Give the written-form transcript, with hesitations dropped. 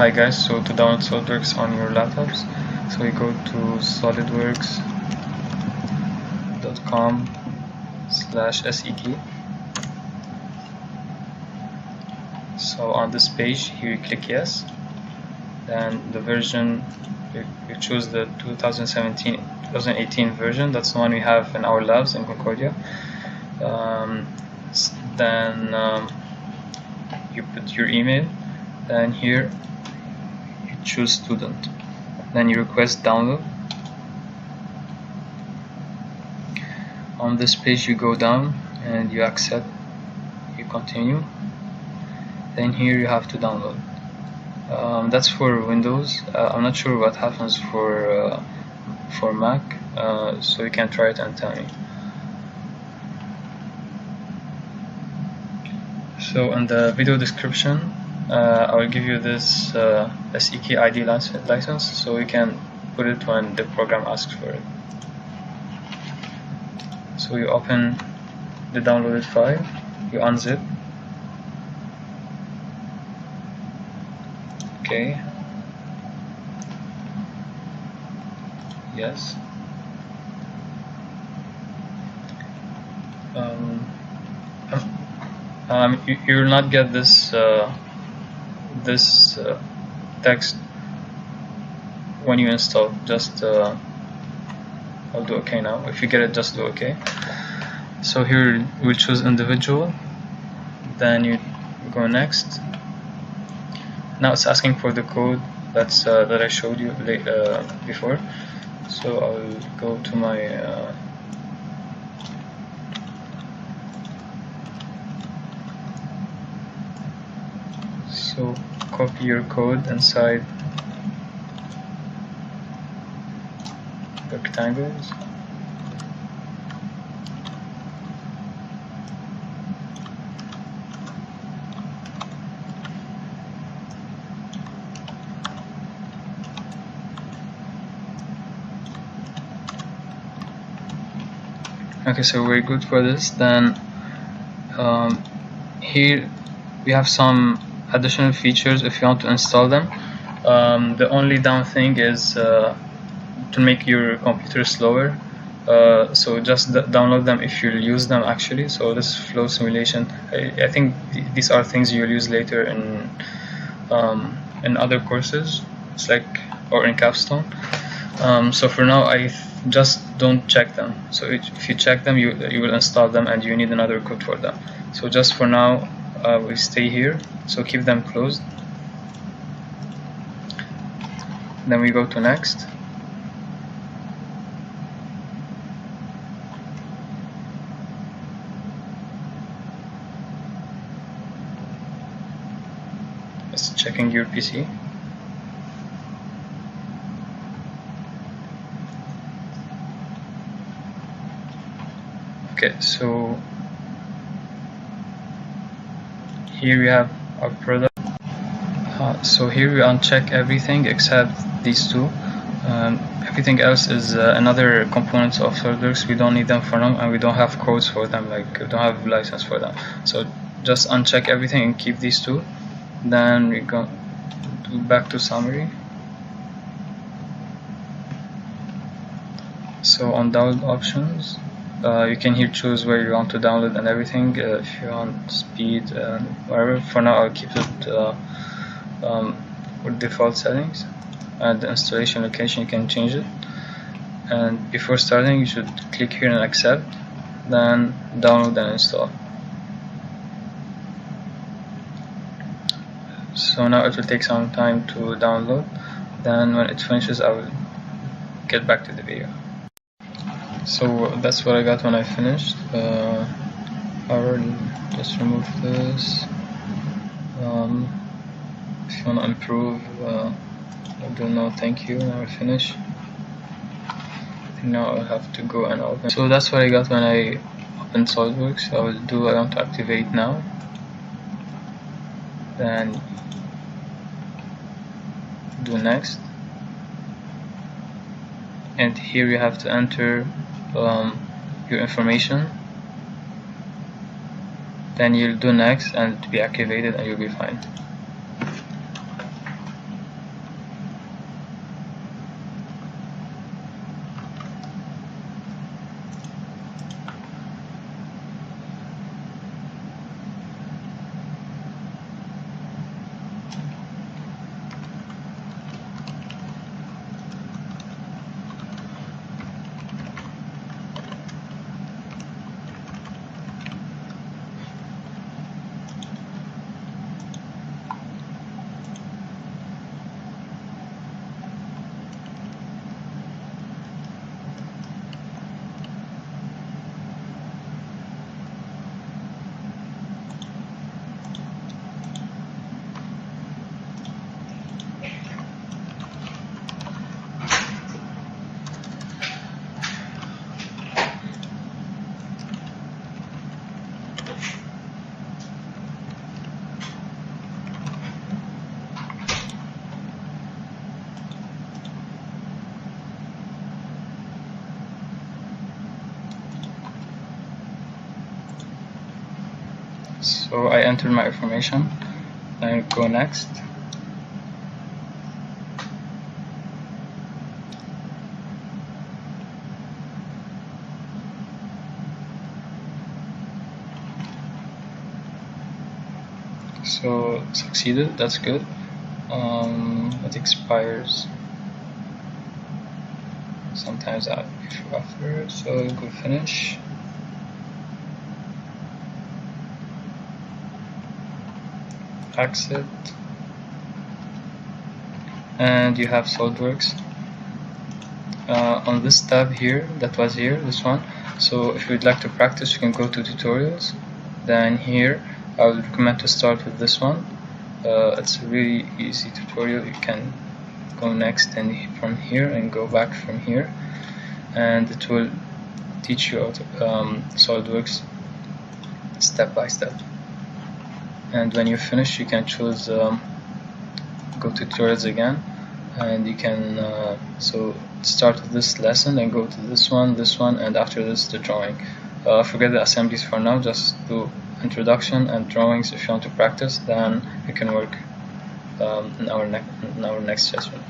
Hi guys, so to download SOLIDWORKS on your laptops, so you go to solidworks.com/sek. So on this page here you click yes, then the version you choose the 2018 version. That's the one we have in our labs in Concordia. Then you put your email, then here you choose student, then you request download. On this page you go down and you accept, you continue, then here you have to download. That's for Windows. I'm not sure what happens for Mac, so you can try it and tell me. So in the video description, I will give you this SEK ID license, so you can put it when the program asks for it. So you open the downloaded file, you unzip. Okay. Yes. You will not get this text when you install. Just I'll do OK now. If you get it, just do OK. So here we'll choose individual, then you go next. Now it's asking for the code that I showed you before. So I'll go to my so copy your code inside rectangles. Okay, so we're good for this. Then here we have some additional features if you want to install them. The only down thing is to make your computer slower, so just download them if you'll use them actually. So this flow simulation, I think these are things you'll use later in other courses, it's like, or in capstone. So for now I just don't check them. So if you check them, you will install them and you need another code for them. So just for now we stay here, so keep them closed. Then we go to next. It's checking your PC. Okay, so here we have our product. So here we uncheck everything except these two. Everything else is another components of SOLIDWORKS. We don't need them for now, and we don't have codes for them, like we don't have license for them. So just uncheck everything and keep these two. Then we go back to summary. So on download options, you can here choose where you want to download and everything. If you want speed and whatever. For now I'll keep it with default settings, and the installation location you can change it. And before starting you should click here and accept, then download and install. So now it will take some time to download, then when it finishes I will get back to the video. So that's what I got when I finished. I will just remove this. If you want to improve, I don't know, thank you. Now I finish. I think now I'll have to go and open. So that's what I got when I opened SOLIDWORKS. I want to activate now. Then do next. And here you have to enter your information, then you'll do next and to be activated and you'll be fine. So I entered my information and go next. So succeeded, that's good. It expires sometimes after, so go finish. Exit, and you have SOLIDWORKS. On this tab here, that was here, this one. So if you'd like to practice, you can go to tutorials. Then here, I would recommend to start with this one. It's a really easy tutorial. You can go next and from here and go back from here, and it will teach you SOLIDWORKS step by step. And when you finish, you can choose go to tutorials again, and you can so start with this lesson and go to this one, and after this the drawing. Forget the assemblies for now, just do introduction and drawings if you want to practice. Then you can work in our next session.